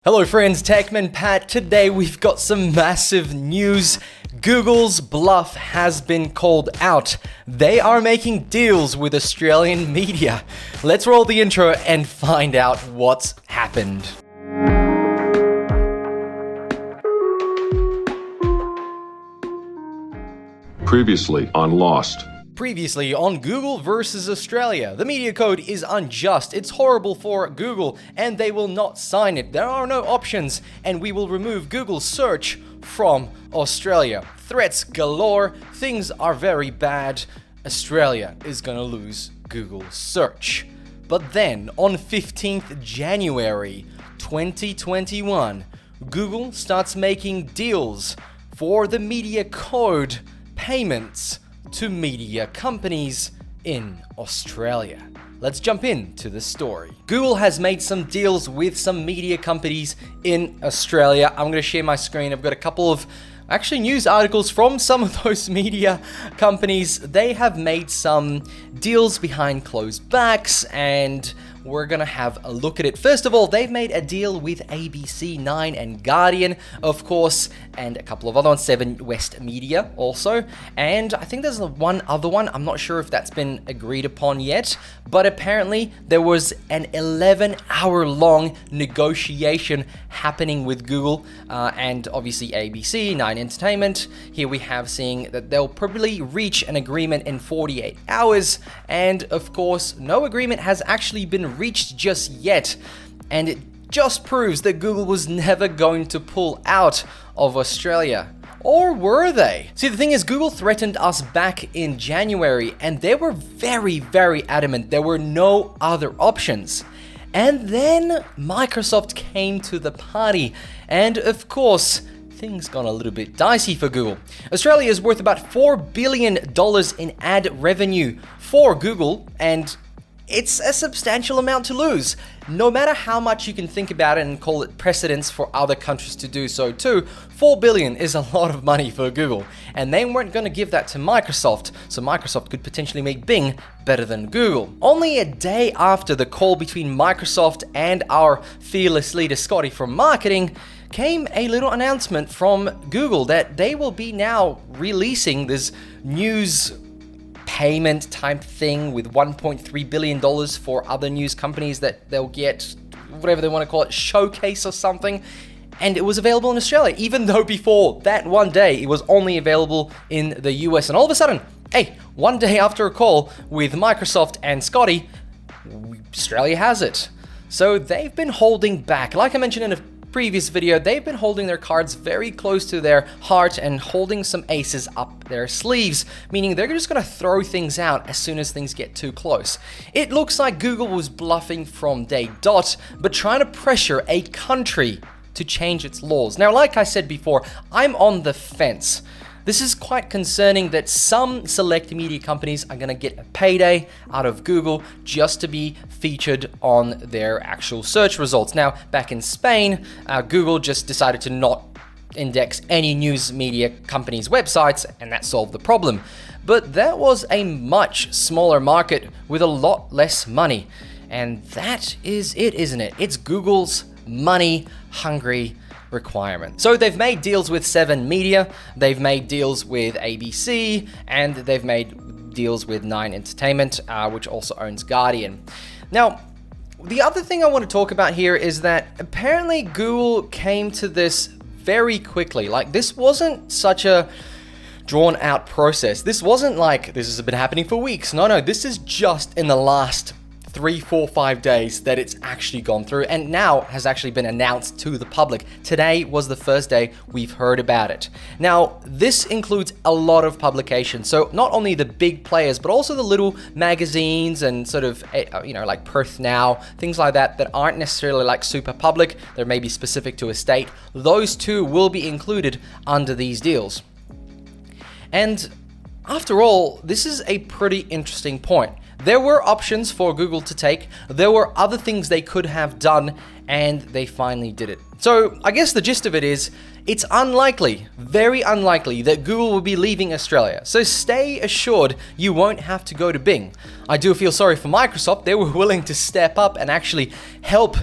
Hello friends, Techman Pat. Today we've got some massive news. Google's bluff has been called out. They are making deals with Australian media. Let's roll the intro and find out what's happened. Previously on Lost. Previously on Google versus Australia. The media code is unjust, it's horrible for Google, and they will not sign it. There are no options, and we will remove Google search from Australia. Threats galore, things are very bad. Australia is gonna lose Google search. But then, on 15th January 2021, Google starts making deals for the media code payments to media companies in Australia. Let's jump into the story. Google has made some deals with some media companies in Australia. I'm going to share my screen. I've got a couple of news articles from some of those media companies. They have made some deals behind closed backs, and we're gonna have a look at it. First of all, they've made a deal with ABC, Nine, and Guardian, of course, and a couple of other ones, Seven West Media also, and I think there's one other one. I'm not sure if that's been agreed upon yet, but apparently there was an 11-hour-long negotiation happening with Google and obviously ABC, Nine Entertainment. Here we have seeing that they'll probably reach an agreement in 48 hours, and of course, no agreement has actually been reached just yet, and it just proves that Google was never going to pull out of Australia. Or were they? See, the thing is, Google threatened us back in January, and they were very, very adamant there were no other options. And then Microsoft came to the party, and of course, things got a little bit dicey for Google. Australia is worth about $4 billion in ad revenue for Google, and it's a substantial amount to lose. No matter how much you can think about it and call it precedence for other countries to do so too, $4 billion is a lot of money for Google. And they weren't going to give that to Microsoft, so Microsoft could potentially make Bing better than Google. Only a day after the call between Microsoft and our fearless leader Scotty from marketing, came a little announcement from Google that they will be now releasing this news payment type thing with $1.3 billion for other news companies that they'll get, whatever they want to call it, showcase or something. And it was available in Australia, even though before that one day it was only available in the US. And all of a sudden, hey, one day after a call with Microsoft and Scotty, Australia has it. So they've been holding back. Like I mentioned in a previous video, they've been holding their cards very close to their heart and holding some aces up their sleeves, meaning they're just going to throw things out as soon as things get too close. It looks like Google was bluffing from day dot, but trying to pressure a country to change its laws. Now, like I said before, I'm on the fence. This is quite concerning that some select media companies are going to get a payday out of Google just to be featured on their actual search results. Now, back in Spain, Google just decided to not index any news media companies' websites, and that solved the problem. But that was a much smaller market with a lot less money. And that is it, isn't it? It's Google's money-hungry requirement. So they've made deals with Seven Media, they've made deals with ABC, and they've made deals with Nine Entertainment, which also owns Guardian. Now, the other thing I want to talk about here is that apparently Google came to this very quickly. Like, this wasn't such a drawn out process. This wasn't like this has been happening for weeks. No, this is just in the last 3, 4, 5 days that it's actually gone through, and now has actually been announced to the public. Today was the first day we've heard about it. Now, this includes a lot of publications, so not only the big players, but also the little magazines and sort of, like Perth Now, things like that, that aren't necessarily like super public, they're maybe specific to a state. Those too will be included under these deals. And after all, this is a pretty interesting point. There were options for Google to take, there were other things they could have done, and they finally did it. So I guess the gist of it is, it's unlikely, very unlikely, that Google will be leaving Australia. So stay assured you won't have to go to Bing. I do feel sorry for Microsoft. They were willing to step up and actually help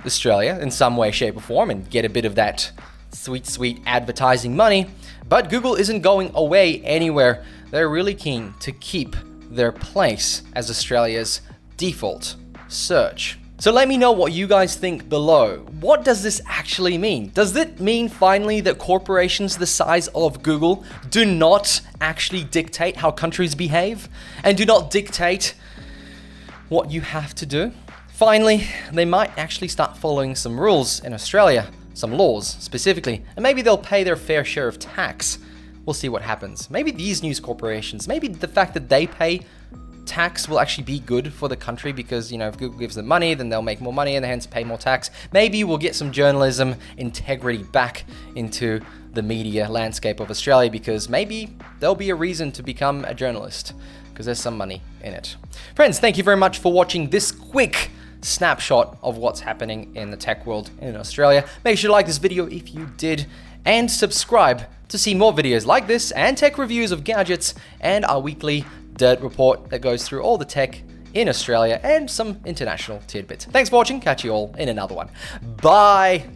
Australia in some way, shape, or form and get a bit of that sweet, sweet advertising money. But Google isn't going away anywhere. They're really keen to keep their place as Australia's default search. So let me know what you guys think below. What does this actually mean? Does it mean finally that corporations the size of Google do not actually dictate how countries behave and do not dictate what you have to do? Finally, they might actually start following some rules in Australia, some laws specifically, and maybe they'll pay their fair share of tax. We'll see what happens. Maybe these news corporations, maybe the fact that they pay tax will actually be good for the country because, you know, if Google gives them money, then they'll make more money and hence pay more tax. Maybe we'll get some journalism integrity back into the media landscape of Australia because maybe there'll be a reason to become a journalist because there's some money in it. Friends, thank you very much for watching this quick snapshot of what's happening in the tech world in Australia. Make sure to like this video if you did and subscribe to see more videos like this and tech reviews of gadgets and our weekly Dirt Report that goes through all the tech in Australia and some international tidbits. Thanks for watching. Catch you all in another one. Bye.